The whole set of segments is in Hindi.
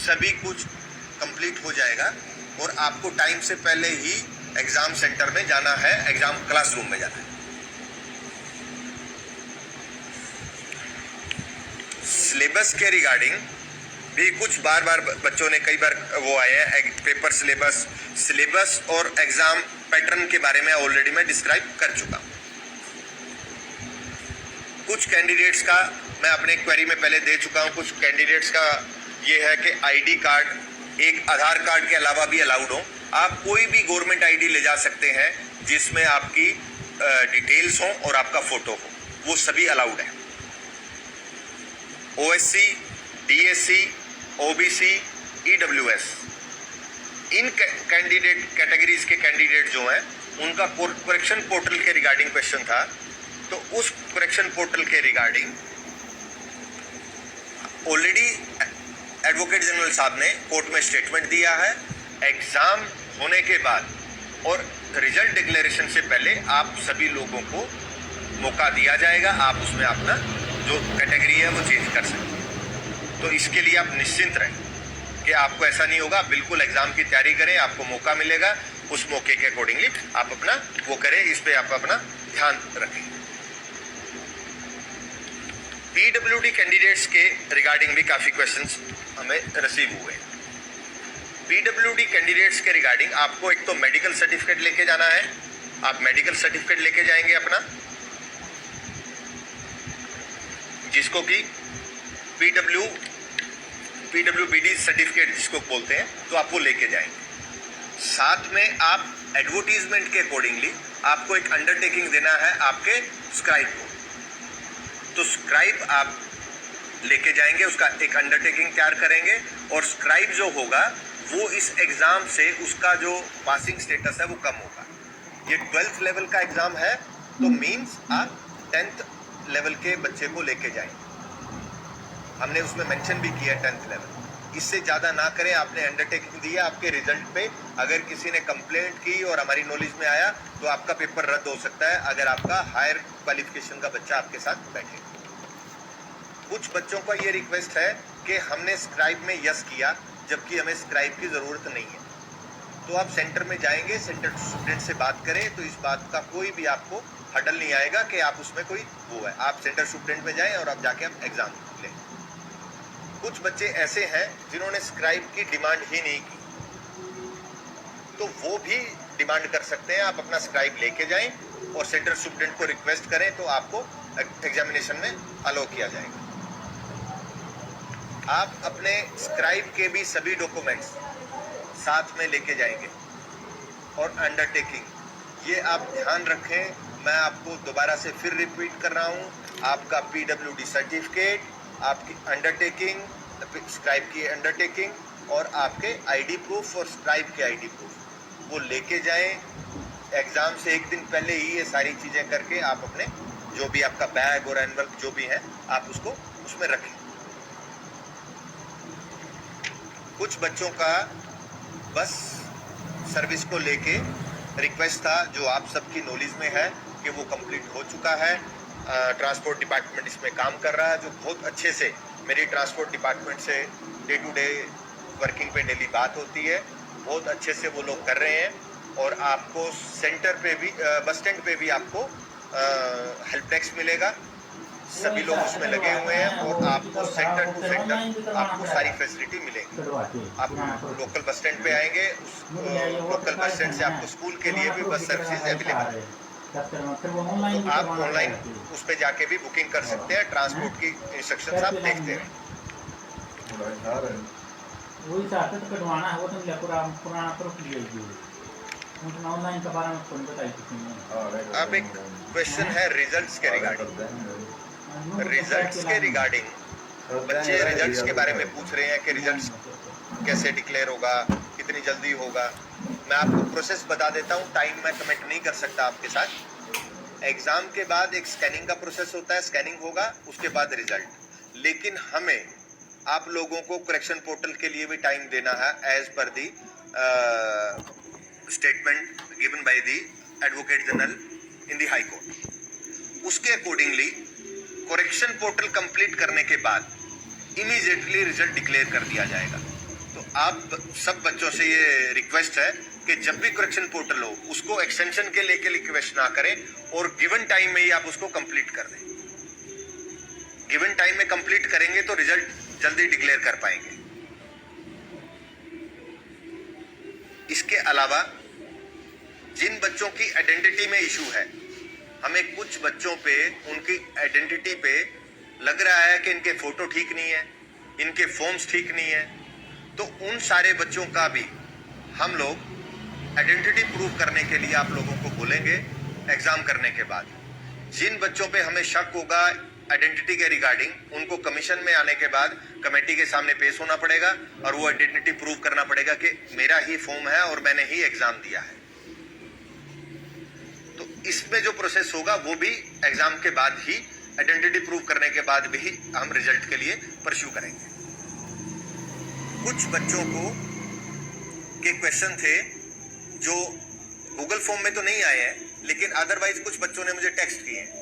सभी कुछ कंप्लीट हो जाएगा और आपको टाइम से पहले ही एग्जाम सेंटर में जाना है, एग्जाम क्लासरूम में जाना है। सिलेबस के रिगार्डिंग भी कुछ बार बच्चों ने कई बार वो आए हैं पेपर सिलेबस और एग्जाम पैटर्न के बारे में ऑलरेडी मैं डिस्क्राइब कर चुका हूं। कुछ कैंडिडेट्स का मैं अपने क्वेरी में पहले दे चुका हूं। कुछ कैंडिडेट्स का ये है कि आईडी कार्ड, एक आधार कार्ड के अलावा भी अलाउड हो। आप कोई भी गवर्नमेंट आईडी ले जा सकते हैं जिसमें आपकी डिटेल्स हो और आपका फोटो हो, वो सभी अलाउड है। ओएससी, डीएससी, ओबीसी, ईडब्ल्यूएस, इन कैटेगरीज के कैंडिडेट जो हैं उनका करेक्शन पोर्टल के रिगार्डिंग क्वेश्चन था। तो उस करेक्शन पोर्टल के रिगार्डिंग ऑलरेडी एडवोकेट जनरल साहब ने कोर्ट में स्टेटमेंट दिया है। एग्जाम होने के बाद और रिजल्ट डिक्लेरेशन से पहले आप सभी लोगों को मौका दिया जाएगा, आप उसमें अपना जो कैटेगरी है वो चेंज कर सकते हैं। तो इसके लिए आप निश्चिंत रहें कि आपको ऐसा नहीं होगा। बिल्कुल एग्जाम की तैयारी करें, आपको मौका मिलेगा, उस मौके के अकॉर्डिंगली आप अपना वो करें। इस पे आप अपना ध्यान रखें। पीडब्ल्यूडी कैंडिडेट्स के रिगार्डिंग भी काफ़ी क्वेश्चंस हमें रिसीव हुए। पीडब्ल्यूडी कैंडिडेट्स के रिगार्डिंग आपको एक तो मेडिकल सर्टिफिकेट लेके जाना है। आप मेडिकल सर्टिफिकेट लेके जाएंगे अपना, जिसको कि पीडब्ल्यूबीडी सर्टिफिकेट जिसको बोलते हैं, तो आप वो लेके जाएंगे। साथ में आप एडवर्टीजमेंट के अकॉर्डिंगली आपको एक अंडरटेकिंग देना है आपके स्क्राइब को। तो स्क्राइब आप लेके जाएंगे, उसका एक अंडरटेकिंग तैयार करेंगे और स्क्राइब जो होगा वो इस एग्जाम से उसका जो पासिंग स्टेटस है वो कम होगा। ये 12th लेवल का एग्जाम है, तो मींस आप 10th लेवल के बच्चे को लेके जाएंगे। हमने उसमें मेंशन भी किया 10th लेवल। इससे ज़्यादा ना करें। आपने अंडरटेकिंग दिया, आपके रिजल्ट पे अगर किसी ने कंप्लेंट की और हमारी नॉलेज में आया तो आपका पेपर रद्द हो सकता है अगर आपका हायर क्वालिफिकेशन का बच्चा आपके साथ बैठे। कुछ बच्चों का ये रिक्वेस्ट है कि हमने स्क्राइब में यस किया जबकि हमें स्क्राइब की ज़रूरत नहीं है। तो आप सेंटर में जाएंगे, सेंटर स्टूडेंट से बात करें तो इस बात का कोई भी आपको हडल नहीं आएगा कि आप उसमें कोई वो है। आप सेंटर स्टूडेंट में जाएं और आप जाके आप एग्ज़ाम लें। कुछ बच्चे ऐसे हैं जिन्होंने स्क्राइब की डिमांड ही नहीं की, तो वो भी डिमांड कर सकते हैं। आप अपना स्क्राइब लेके जाएं और सेंटर स्टूडेंट को रिक्वेस्ट करें तो आपको एग्जामिनेशन में अलाउ किया जाएगा। आप अपने स्क्राइब के भी सभी डॉक्यूमेंट्स साथ में लेके जाएंगे और अंडरटेकिंग ये आप ध्यान रखें। मैं आपको दोबारा से फिर रिपीट कर रहा हूँ, आपका पीडब्ल्यूडी सर्टिफिकेट, आपकी अंडरटेकिंग, स्क्राइब की अंडरटेकिंग और आपके आईडी प्रूफ और स्क्राइब के आईडी प्रूफ वो लेके जाएं। एग्ज़ाम से एक दिन पहले ही ये सारी चीज़ें करके आप अपने जो भी आपका बैग और एनवल्प जो भी है आप उसको उसमें रखें। कुछ बच्चों का बस सर्विस को लेके रिक्वेस्ट था जो आप सबकी नॉलेज में है कि वो कंप्लीट हो चुका है। ट्रांसपोर्ट डिपार्टमेंट इसमें काम कर रहा है, जो बहुत अच्छे से मेरी ट्रांसपोर्ट डिपार्टमेंट से डे टू डे वर्किंग पे डेली बात होती है। बहुत अच्छे से वो लोग कर रहे हैं और आपको सेंटर पे भी बस स्टैंड पे भी आपको हेल्प डेस्क मिलेगा। सभी लोग उसमें लगे हुए हैं और आपको सेंटर टू सेंटर आपको सारी फैसिलिटी मिलेगी। आप लोकल बस स्टैंड पे आएंगे, लोकल बस स्टैंड से आपको स्कूल के लिए भी बस सर्विसेज अवेलेबल है। तो आप ऑनलाइन उस पर जाके भी बुकिंग कर सकते हैं। ट्रांसपोर्ट की इंस्ट्रक्शन आप देखते हैं। अब एक क्वेश्चन है रिजल्ट्स के रिगार्डिंग। रिजल्ट्स के रिगार्डिंग बच्चे रिजल्ट्स के बारे में पूछ रहे हैं कि रिजल्ट्स कैसे डिक्लेयर होगा, कितनी जल्दी होगा। मैं आपको प्रोसेस बता देता हूँ, टाइम मैं कमेंट नहीं कर सकता आपके साथ। एग्ज़ाम के बाद एक स्कैनिंग का प्रोसेस होता है, स्कैनिंग होगा उसके बाद रिजल्ट। लेकिन हमें आप लोगों को करेक्शन पोर्टल के लिए भी टाइम देना है एज पर the statement given by the advocate general in the high court. उसके अकॉर्डिंगली करेक्शन पोर्टल कंप्लीट करने के बाद इमीडिएटली रिजल्ट डिक्लेयर कर दिया जाएगा। आप सब बच्चों से ये रिक्वेस्ट है कि जब भी करेक्शन पोर्टल हो उसको एक्सटेंशन के लेके रिक्वेस्ट ना करें और गिवन टाइम में ही आप उसको कंप्लीट कर दें। गिवन टाइम में कंप्लीट करेंगे तो रिजल्ट जल्दी डिक्लेयर कर पाएंगे। इसके अलावा जिन बच्चों की आइडेंटिटी में इशू है, हमें कुछ बच्चों पे उनकी आइडेंटिटी पे लग रहा है कि इनके फोटो ठीक नहीं है, इनके फॉर्म्स ठीक नहीं है, तो उन सारे बच्चों का भी हम लोग आइडेंटिटी प्रूव करने के लिए आप लोगों को बोलेंगे एग्जाम करने के बाद। जिन बच्चों पे हमें शक होगा आइडेंटिटी के रिगार्डिंग, उनको कमीशन में आने के बाद कमेटी के सामने पेश होना पड़ेगा और वो आइडेंटिटी प्रूव करना पड़ेगा कि मेरा ही फॉर्म है और मैंने ही एग्जाम दिया है। तो इसमें जो प्रोसेस होगा वो भी एग्जाम के बाद ही, आइडेंटिटी प्रूव करने के बाद भी हम रिजल्ट के लिए परस्यू करेंगे। कुछ बच्चों को के क्वेश्चन थे जो गूगल फॉर्म में तो नहीं आए हैं, लेकिन अदरवाइज कुछ बच्चों ने मुझे टेक्स्ट किए हैं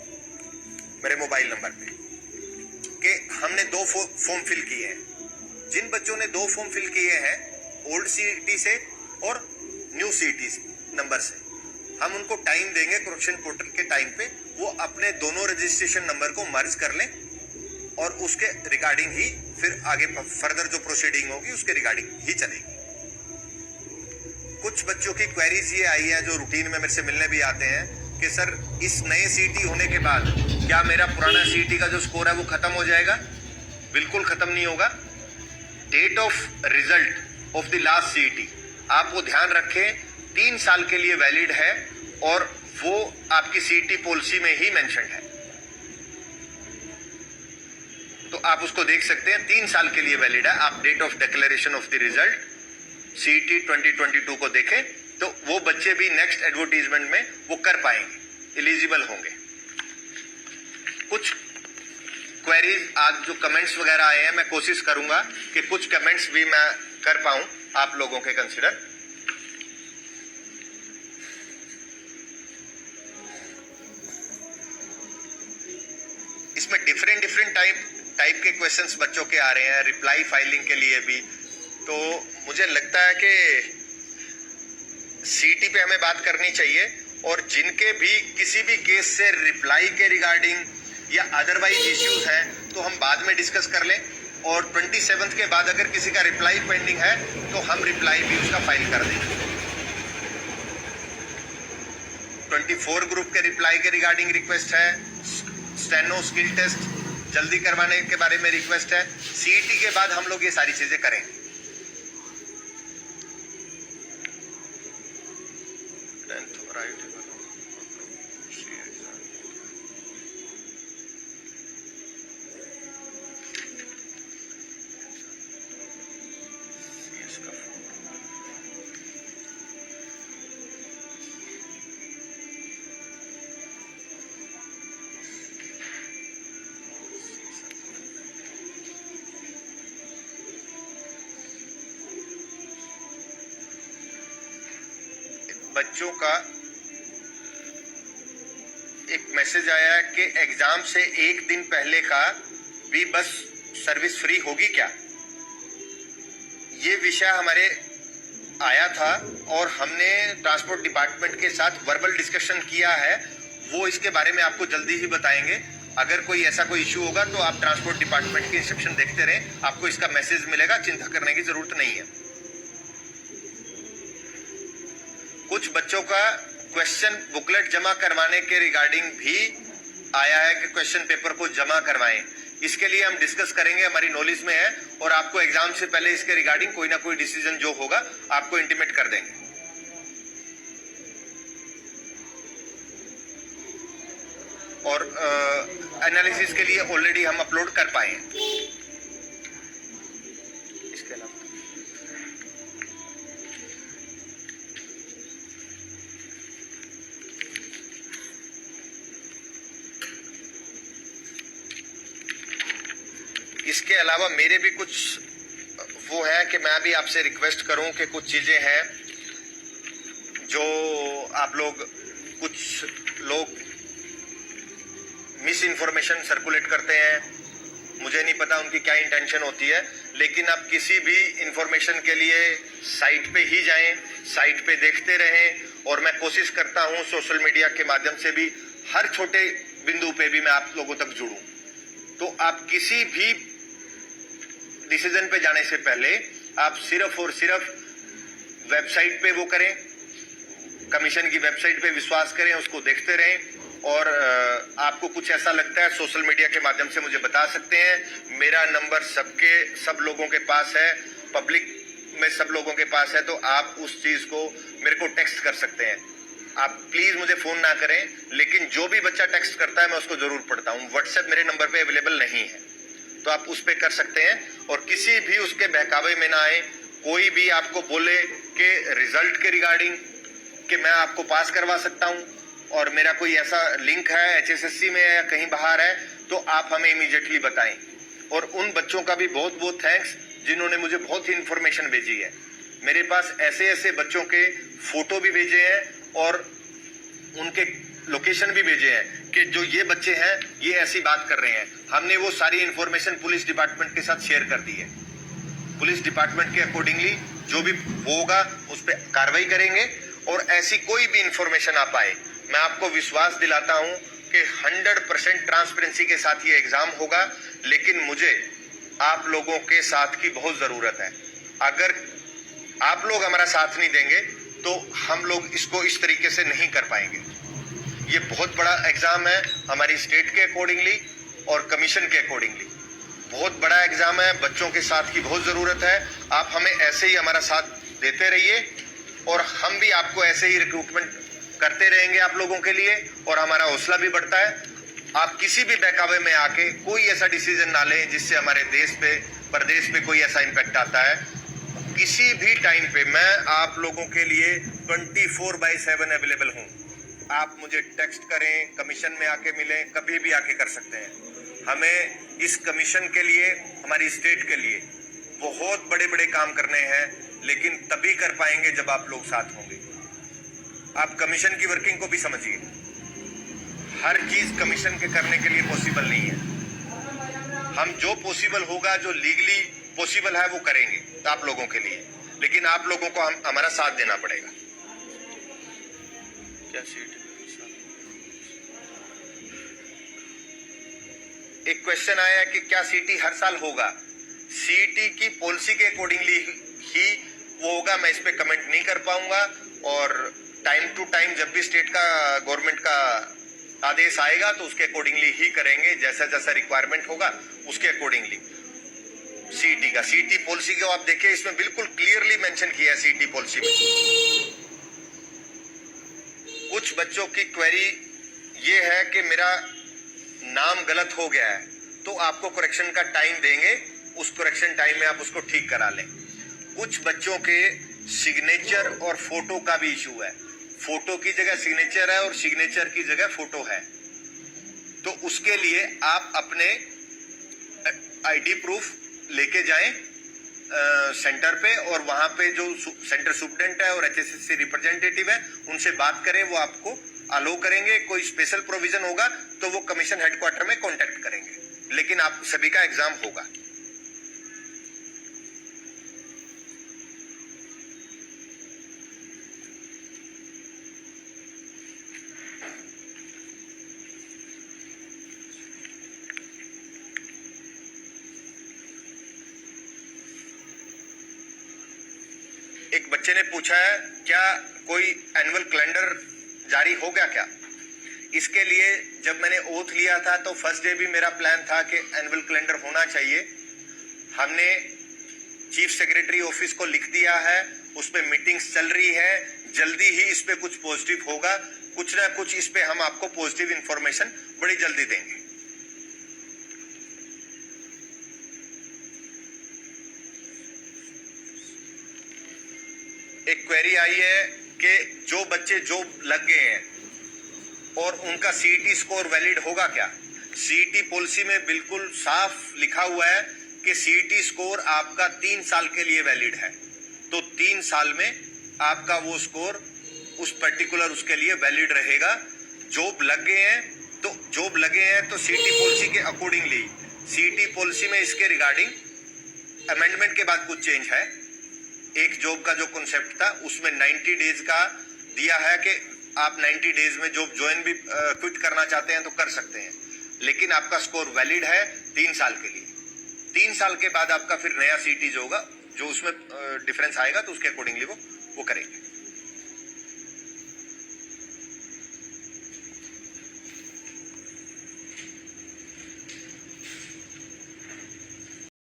मेरे मोबाइल नंबर पे कि हमने 2 फॉर्म फिल किए हैं। जिन बच्चों ने 2 फॉर्म फिल किए हैं ओल्ड सीईटी से और न्यू सीईटी नंबर से, हम उनको टाइम देंगे करेक्शन पोर्टल के टाइम पे, वो अपने दोनों रजिस्ट्रेशन नंबर को मर्ज कर लें और उसके रिगार्डिंग ही फिर आगे फर्दर जो प्रोसीडिंग होगी उसके रिगार्डिंग ही चलेगी। कुछ बच्चों की क्वेरीज ये आई है जो रूटीन में मेरे से मिलने भी आते हैं कि सर इस नए सीईटी होने के बाद क्या मेरा पुराना सीईटी का जो स्कोर है वो खत्म हो जाएगा? बिल्कुल खत्म नहीं होगा। Date of result of the last CET आप वो ध्यान रखें, 3 साल के लिए वैलिड है और वो आपकी सीईटी पॉलिसी में ही मेंशन है, तो आप उसको देख सकते हैं। 3 साल के लिए वैलिड है। आप date of declaration of the result CET 2022 को देखें तो वो बच्चे भी नेक्स्ट एडवर्टीजमेंट में वो कर पाएंगे, एलिजिबल होंगे। कुछ क्वेरीज आज जो कमेंट्स वगैरह आए हैं, मैं कोशिश करूंगा कि कुछ कमेंट्स भी मैं कर पाऊं आप लोगों के कंसिडर। इसमें डिफरेंट टाइप के क्वेश्चंस बच्चों के आ रहे हैं, रिप्लाई फाइलिंग के लिए भी। तो मुझे लगता है कि सीईटी पे हमें बात करनी चाहिए और जिनके भी किसी भी केस से रिप्लाई के रिगार्डिंग या अदरवाइज इश्यूज हैं तो हम बाद में डिस्कस कर लें, और 27 के बाद अगर किसी का रिप्लाई पेंडिंग है तो हम रिप्लाई भी उसका फाइल कर देंगे। 24 ग्रुप के रिप्लाई के रिगार्डिंग रिक्वेस्ट है, स्टेनो स्किल टेस्ट जल्दी करवाने के बारे में रिक्वेस्ट है। सीईटी के बाद हम लोग ये सारी चीजें करेंगे। बच्चों का एक मैसेज आया है कि एग्जाम से 1 दिन पहले का भी बस सर्विस फ्री होगी क्या? ये विषय हमारे आया था और हमने ट्रांसपोर्ट डिपार्टमेंट के साथ वर्बल डिस्कशन किया है। वो इसके बारे में आपको जल्दी ही बताएंगे। अगर कोई ऐसा कोई इश्यू होगा तो आप ट्रांसपोर्ट डिपार्टमेंट के इंस्ट्रक्शन देखते रहें, आपको इसका मैसेज मिलेगा, चिंता करने की जरूरत नहीं है। कुछ बच्चों का क्वेश्चन बुकलेट जमा करवाने के रिगार्डिंग भी आया है कि क्वेश्चन पेपर को जमा करवाएं। इसके लिए हम डिस्कस करेंगे, हमारी नॉलेज में है और आपको एग्जाम से पहले इसके रिगार्डिंग कोई ना कोई डिसीजन जो होगा आपको इंटीमेट कर देंगे। और एनालिसिस के लिए ऑलरेडी हम अपलोड कर पाए हैं। इसके अलावा मेरे भी कुछ वो है कि मैं भी आपसे रिक्वेस्ट करूं कि कुछ चीजें हैं जो आप लोग, कुछ लोग मिस इन्फॉर्मेशन सर्कुलेट करते हैं। मुझे नहीं पता उनकी क्या इंटेंशन होती है, लेकिन आप किसी भी इंफॉर्मेशन के लिए साइट पे ही जाएं, साइट पे देखते रहें। और मैं कोशिश करता हूं सोशल मीडिया के माध्यम से भी हर छोटे बिंदु पे भी मैं आप लोगों तक जुड़ूं। तो आप किसी भी डिसीजन पे जाने से पहले आप सिर्फ और सिर्फ वेबसाइट पे वो करें, कमीशन की वेबसाइट पे विश्वास करें, उसको देखते रहें। और आपको कुछ ऐसा लगता है सोशल मीडिया के माध्यम से मुझे बता सकते हैं। मेरा नंबर सब लोगों के पास है, पब्लिक में सब लोगों के पास है, तो आप उस चीज को मेरे को टेक्स्ट कर सकते हैं। आप प्लीज मुझे फोन ना करें, लेकिन जो भी बच्चा टेक्स्ट करता है मैं उसको जरूर पढ़ता हूं। व्हाट्सएप मेरे नंबर पे अवेलेबल नहीं है, तो आप उस पे कर सकते हैं। और किसी भी उसके बहकावे में ना आए। कोई भी आपको बोले कि रिजल्ट के रिगार्डिंग कि मैं आपको पास करवा सकता हूं और मेरा कोई ऐसा लिंक है HSSC में या कहीं बाहर है, तो आप हमें इमीडिएटली बताएं। और उन बच्चों का भी बहुत बहुत थैंक्स जिन्होंने मुझे बहुत ही इंफॉर्मेशन भेजी है। मेरे पास ऐसे ऐसे बच्चों के फोटो भी भेजे हैं और उनके लोकेशन भी भेजे हैं कि जो ये बच्चे हैं ये ऐसी बात कर रहे हैं। हमने वो सारी इंफॉर्मेशन पुलिस डिपार्टमेंट के साथ शेयर कर दी है। पुलिस डिपार्टमेंट के अकॉर्डिंगली जो भी होगा उस पर कार्रवाई करेंगे। और ऐसी कोई भी इंफॉर्मेशन आ पाए, मैं आपको विश्वास दिलाता हूं कि 100% ट्रांसपेरेंसी के साथ ये एग्जाम होगा। लेकिन मुझे आप लोगों के साथ की बहुत जरूरत है। अगर आप लोग हमारा साथ नहीं देंगे तो हम लोग इसको इस तरीके से नहीं कर पाएंगे। ये बहुत बड़ा एग्जाम है हमारी स्टेट के अकॉर्डिंगली और कमीशन के अकॉर्डिंगली। बहुत बड़ा एग्जाम है, बच्चों के साथ की बहुत जरूरत है। आप हमें ऐसे ही हमारा साथ देते रहिए और हम भी आपको ऐसे ही रिक्रूटमेंट करते रहेंगे आप लोगों के लिए, और हमारा हौसला भी बढ़ता है। आप किसी भी बहकावे में आके कोई ऐसा डिसीजन ना लें जिससे हमारे देश पे, प्रदेश पे कोई ऐसा इम्पैक्ट आता है। किसी भी टाइम पे मैं आप लोगों के लिए 24/7 अवेलेबल हूँ। आप मुझे टेक्स्ट करें, कमीशन में आके मिलें, कभी भी आके कर सकते हैं। हमें इस कमीशन के लिए, हमारी स्टेट के लिए बहुत बड़े बड़े काम करने हैं, लेकिन तभी कर पाएंगे जब आप लोग साथ होंगे। आप कमीशन की वर्किंग को भी समझिए। हर चीज कमीशन के करने के लिए पॉसिबल नहीं है। हम जो पॉसिबल होगा, जो लीगली पॉसिबल है, वो करेंगे तो आप लोगों के लिए। लेकिन आप लोगों को हमारा साथ देना पड़ेगा। क्या सीट? एक क्वेश्चन आया कि क्या सीटी हर साल होगा? सीटी की पॉलिसी के अकॉर्डिंगली ही वो होगा। मैं इस पे कमेंट नहीं कर पाऊंगा। और टाइम टू टाइम जब भी स्टेट का, गवर्नमेंट का आदेश आएगा तो उसके अकॉर्डिंगली ही करेंगे। जैसा जैसा रिक्वायरमेंट होगा उसके अकॉर्डिंगली। सीटी का, सीटी पॉलिसी को आप देखिए, इसमें बिल्कुल क्लियरली मेंशन किया है सीटी पॉलिसी में। कुछ बच्चों की क्वेरी ये है कि मेरा नाम गलत हो गया है, तो आपको करेक्शन का टाइम देंगे, उस करेक्शन टाइम में आप उसको ठीक करा लें। कुछ बच्चों के सिग्नेचर और फोटो का भी इशू है। फोटो की जगह सिग्नेचर है और सिग्नेचर की जगह फोटो है। तो उसके लिए आप अपने आईडी प्रूफ लेके जाएं सेंटर पे, और वहां पे जो सेंटर सुप्रिटेंडेंट है और HSSC रिप्रेजेंटेटिव है उनसे बात करें, वो आपको अलो करेंगे। कोई स्पेशल प्रोविजन होगा तो वो कमीशन हेडक्वार्टर में कांटेक्ट करेंगे। लेकिन आप सभी का एग्जाम होगा। एक बच्चे ने पूछा है क्या कोई एनुअल कैलेंडर जारी हो गया क्या? इसके लिए जब मैंने ओथ लिया था तो फर्स्ट डे भी मेरा प्लान था कि एनुअल कैलेंडर होना चाहिए। हमने चीफ सेक्रेटरी ऑफिस को लिख दिया है, उस पे मीटिंग्स चल रही है। जल्दी ही इस पे कुछ पॉजिटिव होगा, कुछ ना कुछ इस पे हम आपको पॉजिटिव इंफॉर्मेशन बड़ी जल्दी देंगे। एक क्वेरी आई है कि जो बच्चे जॉब लग गए हैं और उनका सीईटी स्कोर वैलिड होगा क्या? सीईटी पॉलिसी में बिल्कुल साफ लिखा हुआ है कि सीईटी स्कोर आपका 3 साल के लिए वैलिड है। तो 3 साल में आपका वो स्कोर उस पर्टिकुलर उसके लिए वैलिड रहेगा। जॉब लग गए हैं तो सीईटी पॉलिसी के अकॉर्डिंगली, सीईटी पॉलिसी में इसके रिगार्डिंग अमेंडमेंट के बाद कुछ चेंज है। एक जॉब का जो कॉन्सेप्ट था उसमें 90 डेज का दिया है कि आप 90 डेज में जॉब ज्वाइन भी क्विट करना चाहते हैं तो कर सकते हैं, लेकिन आपका स्कोर वैलिड है 3 साल के लिए। 3 साल के बाद आपका फिर नया सीटी जो होगा, जो उसमें डिफरेंस आएगा तो उसके अकॉर्डिंगली वो करेंगे।